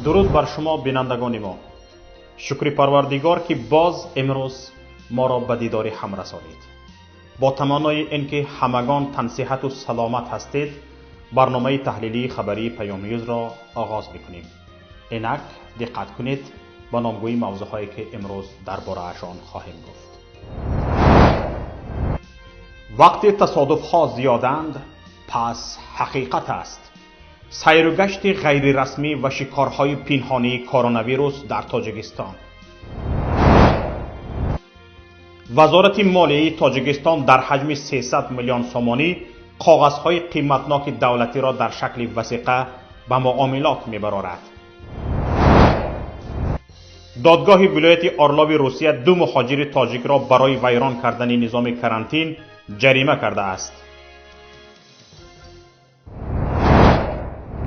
درود بر شما بینندگان ما. شکر پروردگار که باز امروز ما را به دیدار هم رسانید. با تمنای اینکه همگان تن صحت و سلامت هستید، برنامه تحلیلی خبری پیام نیوز را آغاز می‌کنیم. اینک دقت کنید به نامگوی موضوعهایی که امروز درباره‌شان خواهیم گفت. وقتی تصادف‌ها زیادند، پس حقیقت است. سیر و گشت غیر رسمی و شکارهای پنهانی کرونا ویروس در تاجیکستان. وزارت مالیه تاجیکستان در حجم 300 میلیون سومانی کاغذهای قیمتناک دولتی را در شکل وثیقه به معاملات می‌برد. دادگاه ولایت آرلاوی روسیه 2 مهاجر تاجیک را برای ویران کردن نظام کرانتین جریمه کرده است.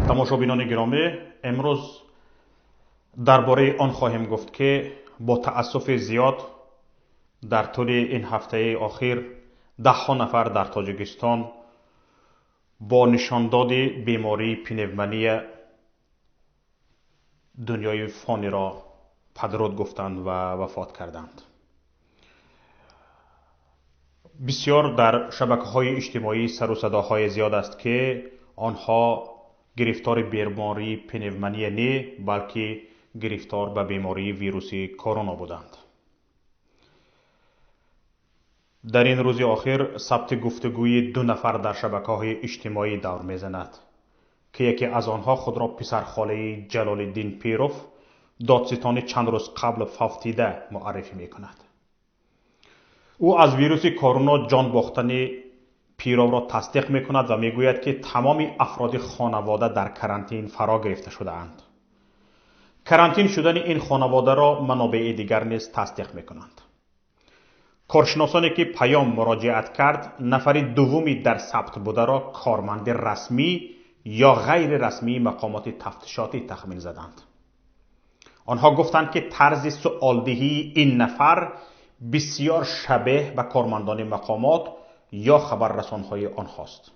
تماشابینان گرامی، امروز درباره آن خواهیم گفت که با تأسف زیاد در طول این هفته اخیر 10 نفر در تاجیکستان با نشانداد بیماری پنومونی دنیای فانی را پدرود گفتند و وفات کردند. بسیار در شبکه‌های اجتماعی سر و صداهای زیاد است که آنها گرفتار بیماری پنومونی نه بلکه گرفتار به بیماری ویروسی کرونا بودند. در این روز اخیر ثبت گفتگوی 2 نفر در شبکه‌های اجتماعی دور می‌زند که یکی از آنها خود را پسرخاله جلال الدین پیروف، دادستان چند روز قبل فوتیده معرفی می‌کند. او از ویروس کرونا جان باختن پیرو را تصدیق می‌کند و می‌گوید که تمام افراد خانواده در کرانتین فرا گرفته شده‌اند. کرانتین شدن این خانواده را منابع دیگر نیز تصدیق می‌کنند. کارشناسانی که پیام مراجعت کرد، نفر دومی در ثبت بوده را کارمند رسمی یا غیر رسمی مقامات تفتیشاتی تخمین زدند. آنها گفتند که طرز سؤالدهی این نفر بسیار شبیه به کارمندان مقامات یا خبررسان‌های آنهاست.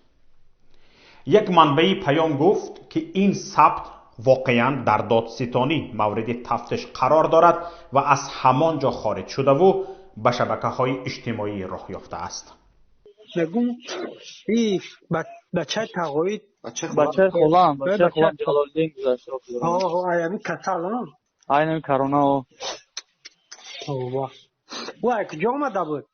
یک منبع پیام گفت که این ثبت واقعاً در دادستانی مورد تفتیش قرار دارد و از همانجا خارج شده و به شبکه‌های اجتماعی راه یافته است. نگم این بچه تقاید بچه خودم جلالدین گذاشته ایمی کتال اینمی کرونا او کجا آمده بود؟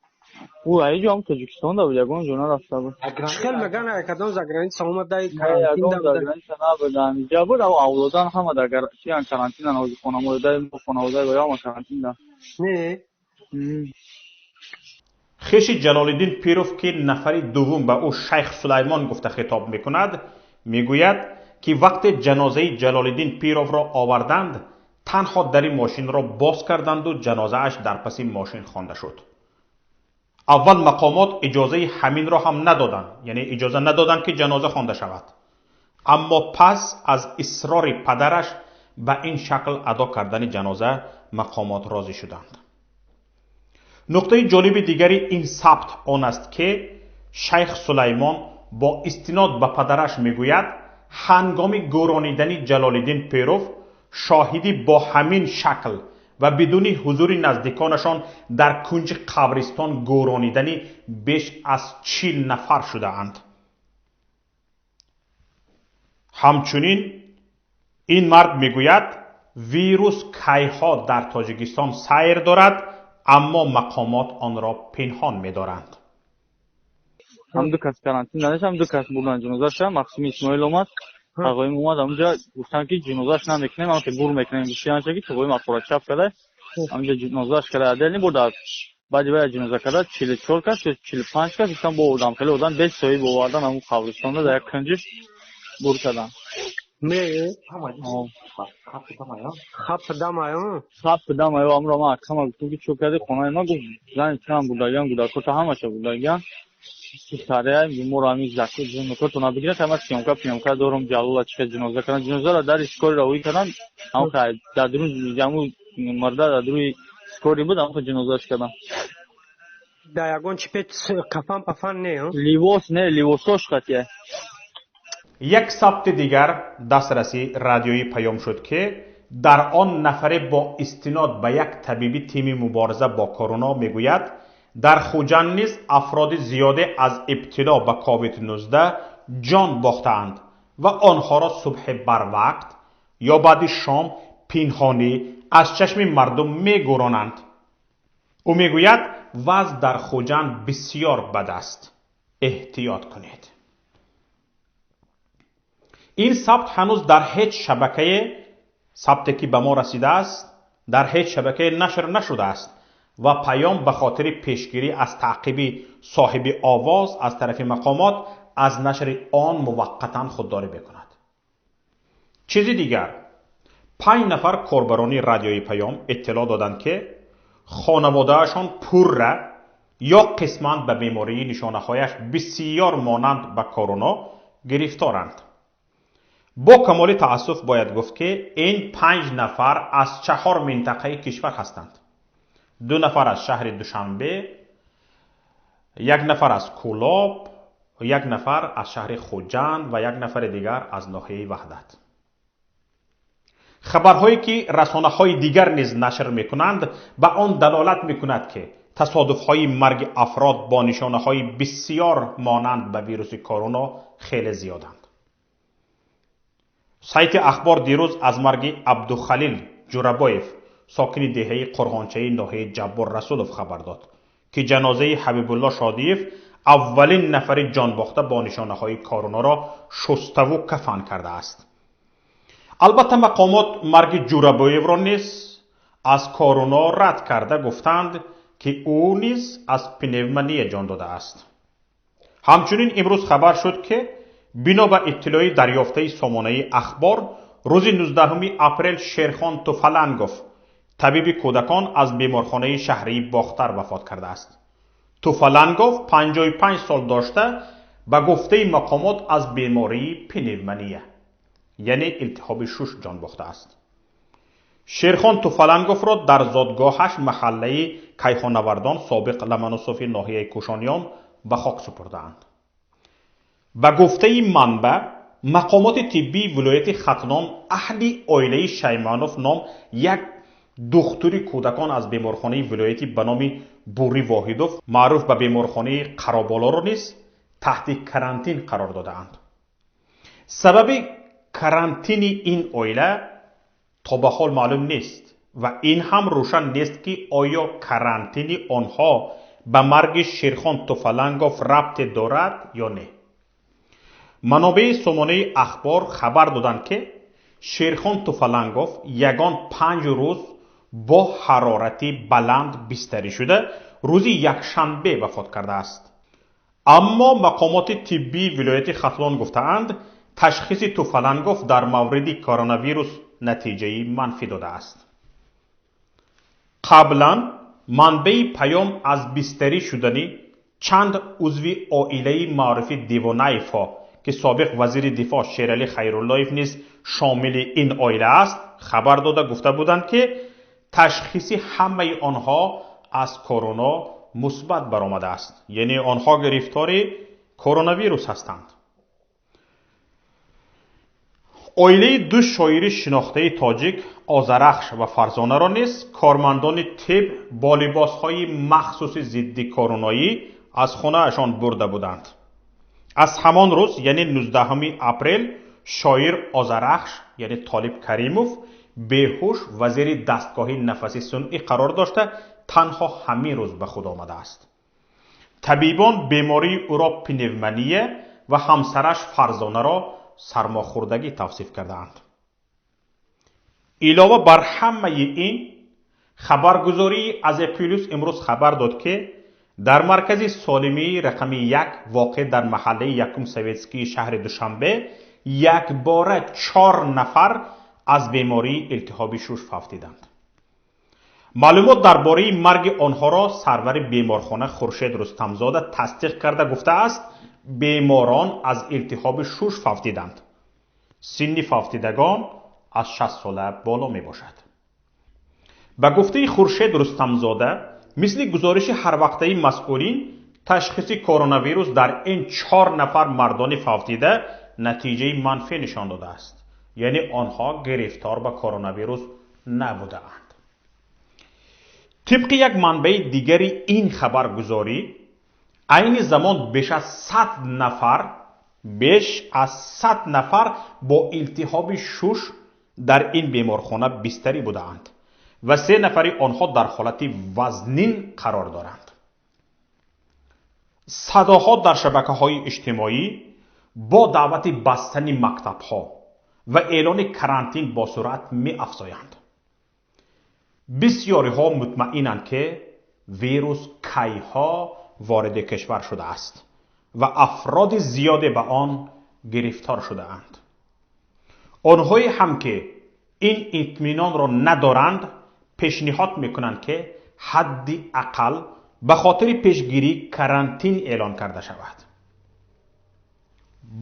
او اینجا هم تاجیکستان دا بود، یگان جونا رفته بود. خیلی میگن اکدام زگرانیس آمده کرانتین دا بود. اینجا بود او اولادان همه در کرانتین از خانواده و یا کرانتین دا. نه خویش جلال الدین پیروف که نفر دوم به او شیخ سلیمان گفته خطاب میکند، میگوید که وقت جنازه جلال الدین پیروف را آوردند، تنها در ماشین را باز کردند و جنازه اش در پس ماشین خوانده شد. اول مقامات اجازه همین را هم ندادند، یعنی اجازه ندادند که جنازه خوانده شود. اما پس از اصرار پدرش به این شکل ادا کردن جنازه مقامات راضی شدند. نقطه جالب دیگری این ثبت آن است که شیخ سلیمان با استناد به پدرش میگوید هنگام گورانیدن جلال الدین پیروف شاهدی با همین شکل و بدون حضور نزدیکانشان در کنج قبرستان گورانیدن بیش از 40 نفر شده اند. همچنین این مرد میگوید ویروس کیها در تاجیکستان سیر دارد اما مقامات آن را پنهان می‌دارند. هم 2 کس کرانتین دانش، هم 2 کس بودن جنازه‌ش. مقصوم اسماعیل اومد، آقایم اومد اونجا گفتن که جنازه‌اش نمی‌کنیم، اما که گور می‌کنیم. گفتن که تو باید مقبره چاپ کرده. اونجا جنازه‌اش کرده دلی بود. بعد جنازه کرده 44 کس 45 کس گفتن با آدم خیلی بودن 20 سوی بردن اون قبرستان رو در یک کنجش گور کردن. خب دم آیا امر ما کما گفتم که چوب کرده خونه ما گفت زن چند بودایان بود که همش بودایان ساره بیمار امیز زکات جنو تو نبگیره تمام پیامکا دورم جلال چه جنازه کردن. جنازه را در اسکوری روی کردن. اما در درون جمع مرد در روی اسکوری بود، اما جنازه‌اش کردن. در یگان چی پیت کفن پفن نه لیواس نه لیواسش قطعه. یک ثبت دیگر دسترسی رادیویی پیام شد که در آن نفره با استناد به یک طبیبی تیم مبارزه با کرونا میگوید در خوجند نیز افراد زیاده از ابتلا به کووید 19 جان باختند و آنها را صبح بر وقت یا بعد شام پنهانی از چشم مردم میگذرانند. او میگوید وضع در خوجند بسیار بد است، احتیاط کنید. این ثبت هنوز در هیچ شبکه ثبتی که به ما رسیده است در هیچ شبکه نشر نشده است و پیام به خاطر پیشگیری از تعقیب صاحب آواز از طرف مقامات از نشر آن موقتا خودداری بکند. چیزی دیگر، 5 نفر کاربران رادیوی پیام اطلاع دادند که خانوادهشان پور یا قسماً به بیماری نشانه‌هایش بسیار مانند به کرونا گرفتارند. با کمال تأسف باید گفت که این 5 نفر از 4 منطقه کشور هستند. 2 نفر از شهر دوشنبه، 1 نفر از کولاب، 1 نفر از شهر خوجند و 1 نفر دیگر از ناحیه وحدت. خبرهایی که رسانه‌های دیگر نیز نشر می‌کنند به آن دلالت می‌کند که تصادف‌های مرگ افراد با نشانه‌های بسیار مانند به ویروس کرونا خیلی زیادند. سایت اخبار دیروز از مرگ عبدالخلیل جورابایف ساکن دهه قرغانچه ناحیه جبار رسولوف خبر داد که جنازه حبیب الله شادیف اولین نفر جان باخته با نشانه‌های کرونا را شسته و کفن کرده است. البته مقامات مرگ جورابایف را نیز از کرونا رد کرده گفتند که او نیز از پنومونی جان داده است. همچنین امروز خبر شد که بنا به اطلاع دریافته سامانه اخبار روز 19 اپریل شیرخان توفالنگوف طبیب کودکان از بیمارخانه شهری باختر وفات کرده است. توفالنگوف 55 سال داشته به گفته مقامات از بیماری پنومونی یعنی التهاب شش جان باخته است. شیرخان توفالنگوف را در زادگاهش محله کیخانوردان سابق لمنوسوفی ناحیه کوشانیان به خاک سپردند. به گفته منبع مقامات طبی ولایت ختلان اهل عائله شیمانوف نام یک دختر کودکان از بیمارخانه ولایتی به نام بوری واحدوف معروف به بیمارخانه قرابالا را نیز تحت کرانتین قرار دادند. سبب کرانتین این عائله تا به حال معلوم نیست و این هم روشن نیست که آیا کرانتین آنها به مرگ شیرخان توفالنگوف ربط دارد یا نه. منابع سامانه اخبار خبر دادند که شیرخان توفالنگوف یگان 5 روز با حرارتی بلند بستری شده روز یکشنبه وفات کرده است. اما مقامات طبی ولایت ختلان گفتند تشخیص توفالنگوف در مورد کرونا ویروس نتیجه منفی داده است. قبلا منبع پیام از بستری شدنی چند عضو عائله معروف دیوانایفا که سابق وزیر دفاع شیرعلی خیراللهیف نیز شامل این عائله است خبر داده گفته بودند که تشخیص همه آنها از کرونا مثبت برآمده است، یعنی آنها گرفتار کرونا ویروس هستند. عائله 2 شاعر شناخته تاجیک آذرخش و فرزانه را نیز کارمندان طب با لباس‌های مخصوص ضد کرونایی از خانه‌شان برده بودند. از همان روز یعنی 19 اپریل شاعر آذرخش یعنی طالب کریموف بیهوش وزیر دستگاه نفس صنعی قرار داشته تنها همین روز به خود آمده است. طبیبان بیماری او را پنومونی و همسرش فرزانه را سرماخوردگی توصیف کردند. علاوه بر همه این خبرگزاری از اپیلوس امروز خبر داد که در مرکز سالمی رقم 1 واقع در محله یکم سویتسکی شهر دوشنبه یک باره 4 نفر از بیماری التهاب شش فوت دیدند. معلومات درباره مرگ آنها را سرور بیمارخانه خورشید رستمزاده تصدیق کرده گفته است بیماران از التهاب شش فوت دیدند. سن فوت دیدگان از 60 ساله بالا می باشد. به گفته خورشید رستمزاده مثل گزارش هر وقته مسئولین تشخیص کرونا ویروس در این 4 نفر مردان فوت دیده نتیجه منفی نشان داده است. یعنی آنها گرفتار به کرونا ویروس نبودند. طبق یک منبع دیگری این خبرگزاری عین زمان بیش از 100 نفر با التهاب شش در این بیمارخانه بستری بودند و 3 نفر آنها در حالت وزنین قرار دارند. صداها در شبکه‌های اجتماعی با دعوت بستن مکتب‌ها و اعلان کرانتین با سرعت می افزایند. بسیاری ها مطمئنند که ویروس کیها وارد کشور شده است و افراد زیادی به آن گرفتار شده اند. آنهایی هم که این اطمینان را ندارند پیشنهاد میکنند که حداقل به خاطر پیشگیری کرانتین اعلان کرده شود.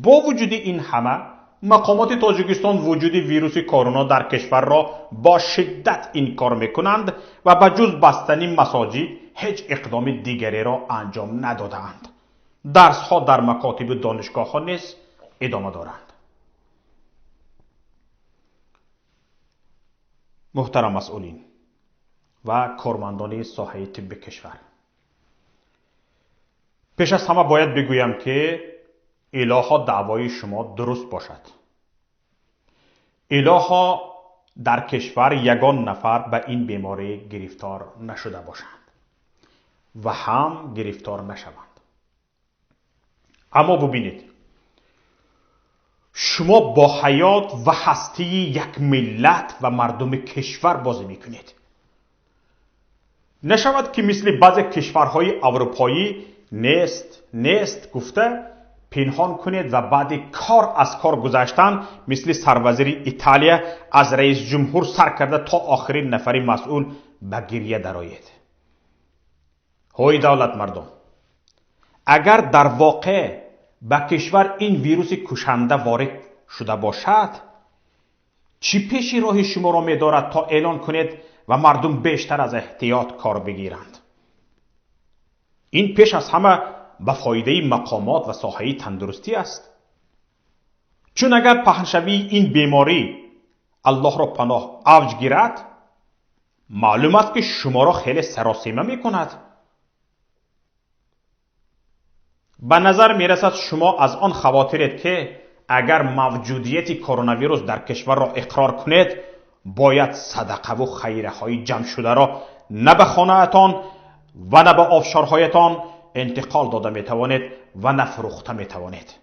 با وجود این همه مقامات تاجیکستان وجود ویروس کرونا در کشور را با شدت انکار میکنند و به جز بستن مساجد هیچ اقدام دیگری را انجام ندادند. درس ها در مکاتب دانشگاه ها نیز ادامه دارند. محترم مسئولین و کارمندان ساحه طب کشور، پیش از همه باید بگویم که الها دعوای شما درست باشد. الها در کشور یگان نفر به این بیماری گرفتار نشده باشند و هم گرفتار نشوند. اما ببینید، شما با حیات و هستی یک ملت و مردم کشور بازی میکنید. نشود که مثل بعضی کشورهای اروپایی نیست گفته پنهان کنید و بعد کار از کار گذاشتن مثل سروزیر ایتالیا از رئیس جمهور سر کرده تا آخرین نفری مسئول به گریه درآید. های دولت مردم، اگر در واقع به کشور این ویروس کشنده وارد شده باشد، چی پیش راه شما را می دارد تا اعلان کنید و مردم بیشتر از احتیاط کار بگیرند؟ این پیش از همه به فایده مقامات و ساحه تندرستی است. چون اگر پهنشوی این بیماری الله را پناه اوج گیرد، معلوم است که شما را خیلی سراسیمه می کند. به نظر می رسد شما از آن خواطرید که اگر موجودیت کرونا ویروس در کشور را اقرار کنید، باید صدقه و خیره های جمع شده را نه به خانه‌تان و نه به آبشارهایتان انتقال داده می توانید و نه فروخته می توانید.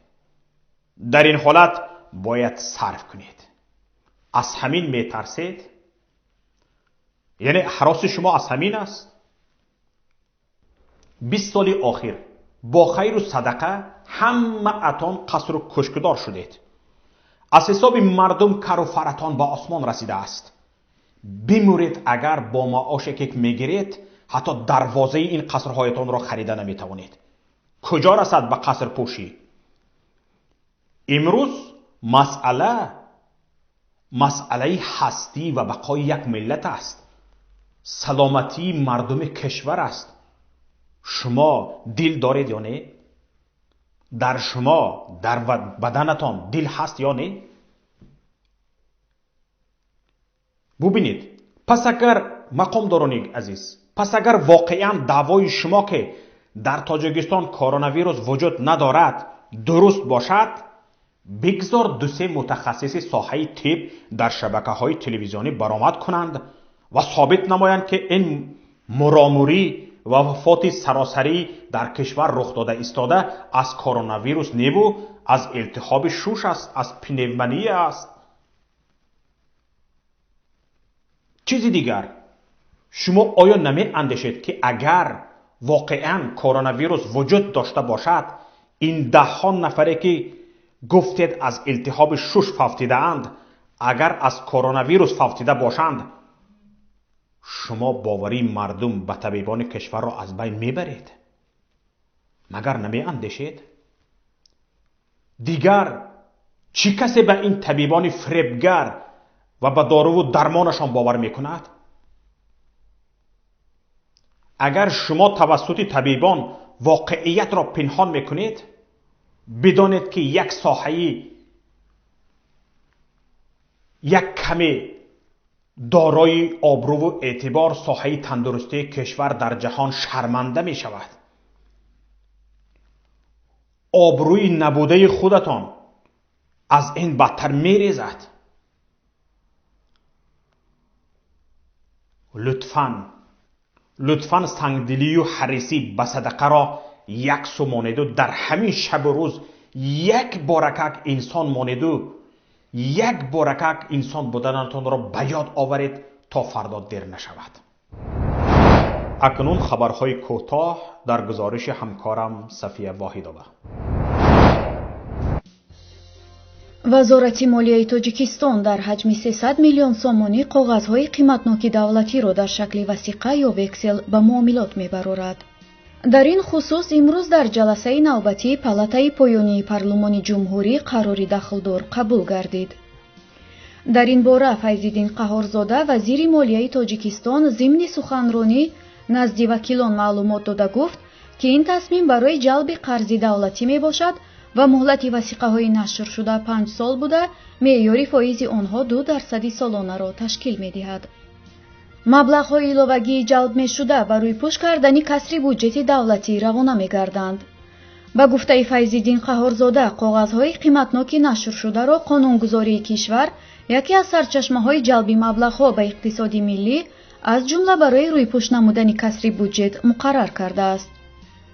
در این حالت باید صرف کنید. از همین می ترسید؟ یعنی هراس شما از همین است؟ 20 سال آخر با خیر و صدقه همه اتان قصر و کشکدار شدید. از حساب مردم کر و فرتان به آسمان رسیده است. بمیرید اگر با معاشی که میگیرید حتی دروازه این قصرهایتان را خریده نمیتوانید. کجا رسد به قصر پوشی؟ امروز مسئله هستی و بقای یک ملت است. سلامتی مردم کشور است. شما دل دارید یا نه؟ در شما، در بدنتان دل هست یا نه؟ ببینید، پس اگر مقامداران عزیز، پس اگر واقعا دعوای شما که در تاجیکستان کرونا ویروس وجود ندارد درست باشد، بگذار 2-3 متخصص ساحه طب در شبکه‌های تلویزیونی برآمد کنند و ثابت نمایند که این مراموری و وفات سراسری در کشور رخ داده ایستاده از کرونا ویروس نیبو، از التهاب شوش است، از پنیومنی است. چیزی دیگر، شما آیا نمی اندیشید که اگر واقعا کرونا ویروس وجود داشته باشد، این 10 نفره که گفتید از التهاب شوش فوتیده اند، اگر از کرونا ویروس فوتیده باشند، شما باوری مردم به طبیبان کشور را از بین میبرید؟ مگر نمی اندیشید؟ دیگر چی کسی به این طبیبان فریبگر و به دارو و درمانشان باور میکند؟ اگر شما توسط طبیبان واقعیت را پنهان میکنید، بدانید که یک ساحه یک کمی دارای آبرو و اعتبار ساحه تندرستی کشور در جهان شرمنده می شود. آبروی نبوده خودتان از این بدتر می ریزد. لطفاً سنگدلی و حریصی به صدقه را یک سو مانید و در همین شب و روز یک بارکک انسان مانید و یک بارکک انسان بودنتان را به یاد آورید تا فردا دیر نشود. اکنون خبرهای کوتاه در گزارش همکارم صفیه واحدова. وزارت مالیه تاجیکستان در حجم 300 میلیون سومانی کاغذهای قیمتناک دولتی را در شکل وثیقه یا وکسل به معاملات میبرارد. در این خصوص امروز در جلسه نوبتی پالاتای پایانی پارلمانی جمهوری قراری داخلدار قبول گردید. در این باره فیض‌الدین قهارزاده وزیر مالیه تاجیکستان ضمن سخنرانی نزد وکیلان معلومات داده گفت که این تصمیم برای جلب قرض دولتی می باشد و مهلت وثیقه های نشر شده 5 سال بوده معیار فایز آنها 2% سالانه را تشکیل می دهد. مبلغ های ایلاوگی جلب می شده برای پوش کردن کسری بودجت دولتی روانه می گردند. با گفته فیض‌الدین قهارزاده کاغذهای قیمتناک نشر شده را قانونگذاری کشور یکی از سرچشمه‌های جلب مبلغ‌ها به اقتصاد ملی از جمله برای روی پوش نمودن کسری بودجت مقرر کرده است.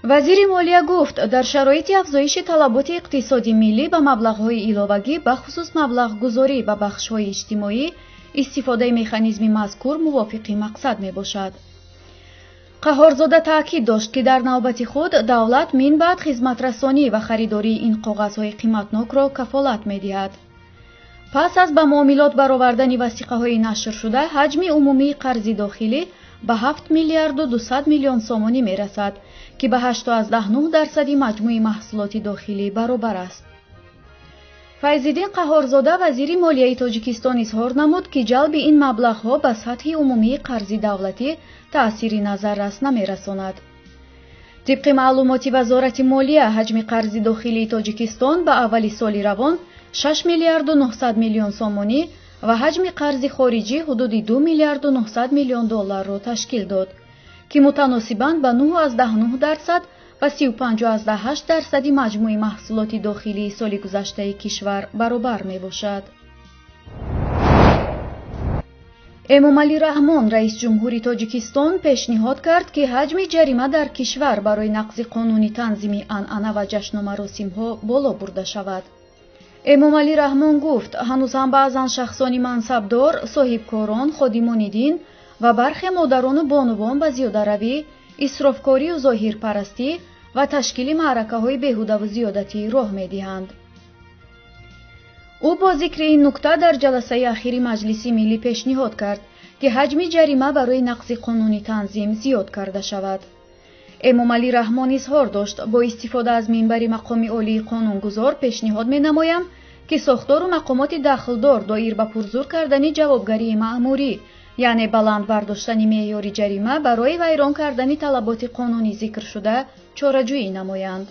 وزیر مالیه گفت در شرایط افزایش طلبات اقتصادی ملی به مبلغ‌های ایلاوگی به خصوص مبلغ گذاری به بخش‌های اجتماعی استفاده مکانیزم مذکور موافق مقصد میباشد. قهارزاده تاکید داشت که در نوبت خود دولت من بعد خدمت رسانی و خریداری این کاغذهای قیمتناک را کفالت می‌دهد. پس از به معاملات برآوردن وثیقه‌های نشر شده حجم عمومی قرض داخلی به 7 میلیارد و 200 میلیون سومانی میرسد که به 8.9% مجموع محصولات داخلی برابر است. فیض‌الدین قهارزاده وزیر مالیه تاجیکستان اظهار نمود که جلب این مبلغ‌ها به سطح عمومی قرض دولتی تأثیری نظررس نمی‌رساند. طبق معلومات وزارت مالیه حجم قرض داخلی تاجیکستان به اول سال روان 6 میلیارد و 900 میلیون سومانی و حجم قرض خارجی حدود 2 میلیارد و 900 میلیون دلار را تشکیل داد که متناسباً به 9.9% و 35.8% مجموع محصولات داخلی سال گذشته کشور برابر می باشد. امامعلی رحمان رئیس جمهوری تاجیکستان پیشنهاد کرد که حجم جریمه در کشور برای نقض قانون تنظیم عنعنه و جشن و مراسم‌ها بالا برده شود. امامعلی رحمان گفت هنوز هم بعضن شخصان منصبدار، صاحبکاران، خادمان دین و برخی مادران و بانوان به زیاده‌روی، اسرافکاری و ظاهرپرستی و تشکیل معرکه‌های بیهوده و زیادتی راه می‌دهند. او با ذکر این نکته در جلسه اخیر مجلس ملی پیشنهاد کرد که حجم جریمه برای نقض قانون تنظیم زیاد کرده شود. امامعلی رحمان اظهار داشت با استفاده از منبر مقام عالی قانونگذار پیشنهاد می‌نمایم که ساختار و مقامات داخلدار دایر به پرزور کردن جوابگری مأموری یعنی بلند برداشتن معیار جریمه برای ویران کردن طلبات قانونی ذکر شده چاره‌جویی نمایند.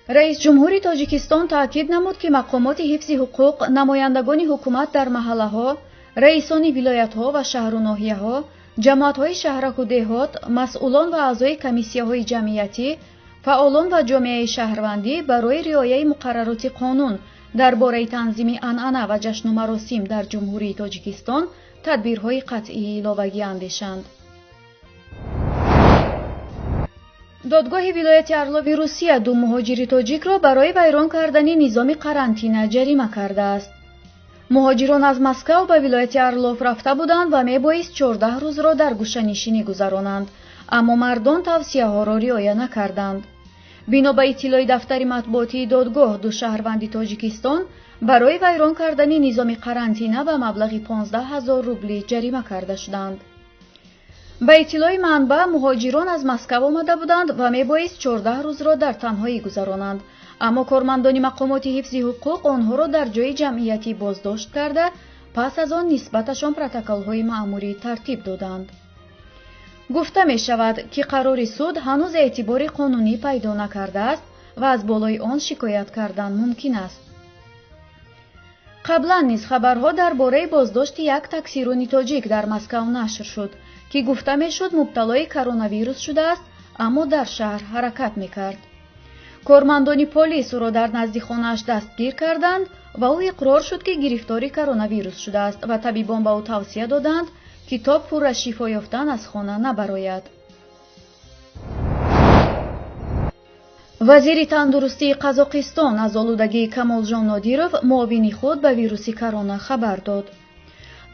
رئیس جمهوری تاجیکستان تاکید نمود که مقامات حفظ حقوق، نمایندگان حکومت در محله‌ها، رئیسان ولایت‌ها و شهر و ناحیه‌ها، جماعت‌های شهرک و دهات، مسئولان و اعضای کمیسیه‌های جمعیتی، فعالان و جامعه شهروندی برای رعایت مقررات قانون درباره تنظیم عنعنه و جشن و مراسم در جمهوری تاجیکستان تدبیرهای قطعی ایلاوگی اندیشند. دادگاه ولایت ارلاوی روسیه 2 مهاجر تاجیک را برای ویران کردن نظام قرنطینه جریمه کرده است. مهاجران از مسکو به ولایت ارلاف رفته بودند و میبایست 14 روز را در گوشه‌نشینی گذرانند، اما مردان توصیه ها را رعایت نکردند. بنا به اطلاع دفتر مطبوعاتی دادگاه 2 شهروند تاجیکستان برای ویران کردن نظام قرنطینه به مبلغ 15,000 روبل جریمه کرده شدند. به اطلاع منبع مهاجران از مسکو آمده بودند و میبایست 14 روز را در تنهایی گذرانند، اما کارمندان مقامات حفظ حقوق آنها را در جای جمعیتی بازداشت کرده پس از آن نسبتشان پروتکل‌های مأموری ترتیب دادند. گفته می شود که قرار سود هنوز اعتبار قانونی پیدا نکرده است و از بالای آن شکایت کردن ممکن است. қаблан низ хабарҳо дар бораи боздошти як таксируни тоҷик дар Москав нашр шуд, ки гуфта мешуд мубталои коронавирус шудааст, аммо дар шаҳр ҳаракат мекард. кормандони полис ӯро дар назди хонааш дастгир карданд ва ӯ иқрор шуд, ки гирифтори коронавирус шудааст ва табибон ба ӯ тавсия доданд, ки то пурра шифо ёфтан аз хона набарояд. вазири тандурустии Қазоқистон аз олудагии Камолҷон Нодиров муовини худ ба вируси корона хабар дод.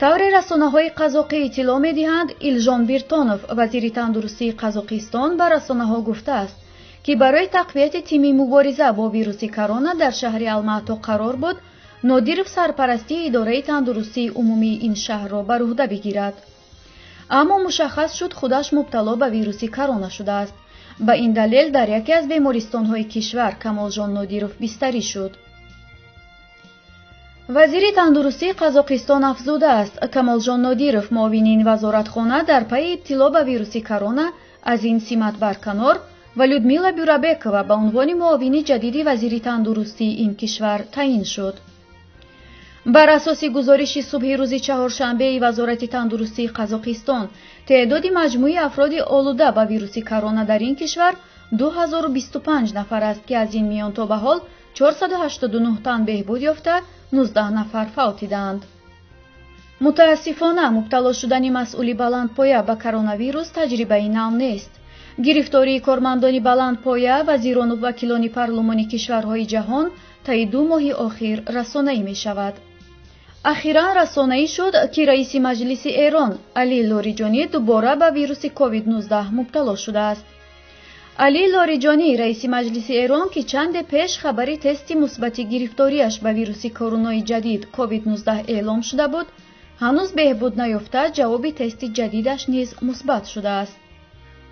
тавре расонаҳои қазоқӣ иттилоъ медиҳанд, Илҷон Биртонов, вазири тандурустии Қазоқистон, ба расонаҳо гуфтааст, ки барои тақвияти тими мубориза бо вируси корона дар шаҳри Алмаато қарор буд, Нодиров сарпарастии идораи тандурустии умумии ин шаҳрро бар уҳда бигирад. аммо мушаххас шуд худаш мубтало ба вируси корона шудааст. ба ин далел дар яке аз бемористонҳои кишвар Камолҷон Нодиров бистарӣ шуд. вазири тандурустии Қазоқистон афзудааст, Камолҷон Нодиров, муовини ин вазоратхона, дар пайи ибтило ба вируси корона аз ин симат барканор ва Людмила Бюрабекова ба унвони муовини ҷадиди вазири тандурустии ин кишвар таъин шуд. бар асоси гузориши субҳи рӯзи чаҳоршанбеи вазорати тандурустии Қазоқистон, теъдоди маҷмӯи афроди олуда ба вируси корона дар ин кишвар 2025 нафар аст, ки аз ин миён то ба ҳол 489 тан беҳбуд ёфта, 19 нафар фавтиданд. мутаассифона мубтало шудани масъули баландпоя ба коронавирус таҷрибаи нав нест. гирифтории кормандони баландпоя, вазирону вакилони парлумони кишварҳои ҷаҳон таи 2 моҳи охир расонаӣ мешавад. ахиран расонаӣ шуд, ки раиси маҷлиси Эрон Али Лориҷонӣ дубора ба вируси COVID-19 мубтало шудааст. Али Лориҷонӣ, раиси маҷлиси Эрон, ки чанде пеш хабари тести мусбати гирифториаш ба вируси коронаи ҷадид COVID-19 эълом шуда буд, ҳанӯз беҳбуд наёфта, ҷавоби тести ҷадидаш низ мусбат шудааст.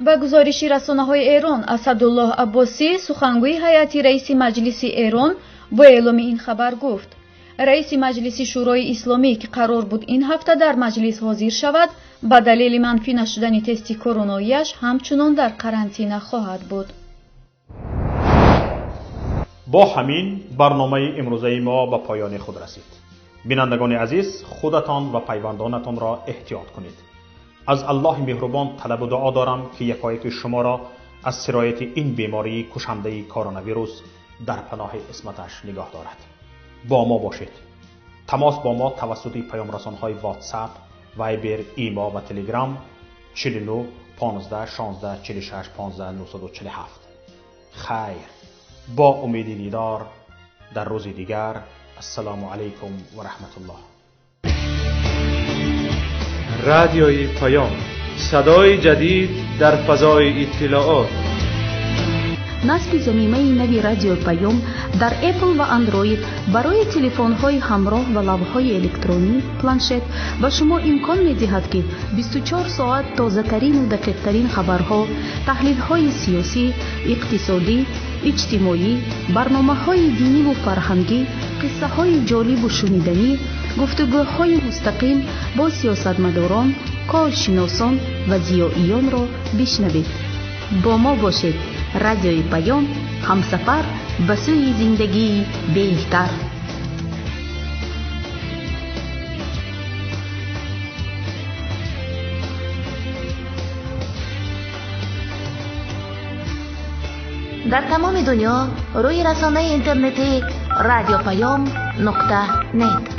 ба гузориши расонаҳои Эрон, Асадуллоҳ Аббосӣ, сухангӯи ҳайати раиси маҷлиси Эрон, бо эъломи ин хабар гуфт: раиси маҷлиси шӯрои исломӣ, ки қарор буд ин ҳафта дар маҷлис ҳозир шавад, ба далели манфӣ нашудани тести короноиаш ҳамчунон дар карантина хоҳад буд. бо ҳамин барномаи имрӯзаи мо ба поёни худ расид. бинандагони азиз, худатон ва пайвандонатонро эҳтиёт кунед. از الله مهربان طلب و دعا دارم که یکایک شما را از سرایت این بیماری کشنده کرونا ویروس در پناه اسمتش نگاه دارد. با ما باشید. تماس با ما توسط پیام رسان‌های واتساپ، وایبر، ایما و تلگرام 49 15 16 46 15 947. خیر. با امید دیدار در روز دیگر. السلام علیکم و رحمت الله. رادیوی پیام، صدای جدید در فضای اطلاعات. نصب ضمیمه نوی رادیو پیام در اپل و اندروید برای تلفن‌های همراه و لوح‌های الکترونی، پلانشت و شما امکان می‌دهد که 24 ساعت تازه‌ترین و دقیق‌ترین خبرها، تحلیل‌های سیاسی، اقتصادی، اجتماعی، برنامه‌های دینی و فرهنگی، قصه‌های جالب و شنیدنی، گفتگوهای مستقیم با سیاستمداران، کارشناسان و ضیائیان را بشنوید. با ما باشید. رادیوی پیام، همسفر به سوی زندگی بهتر. در تمام دنیا روی رسانه اینترنتی رادیو پیام نقطه نت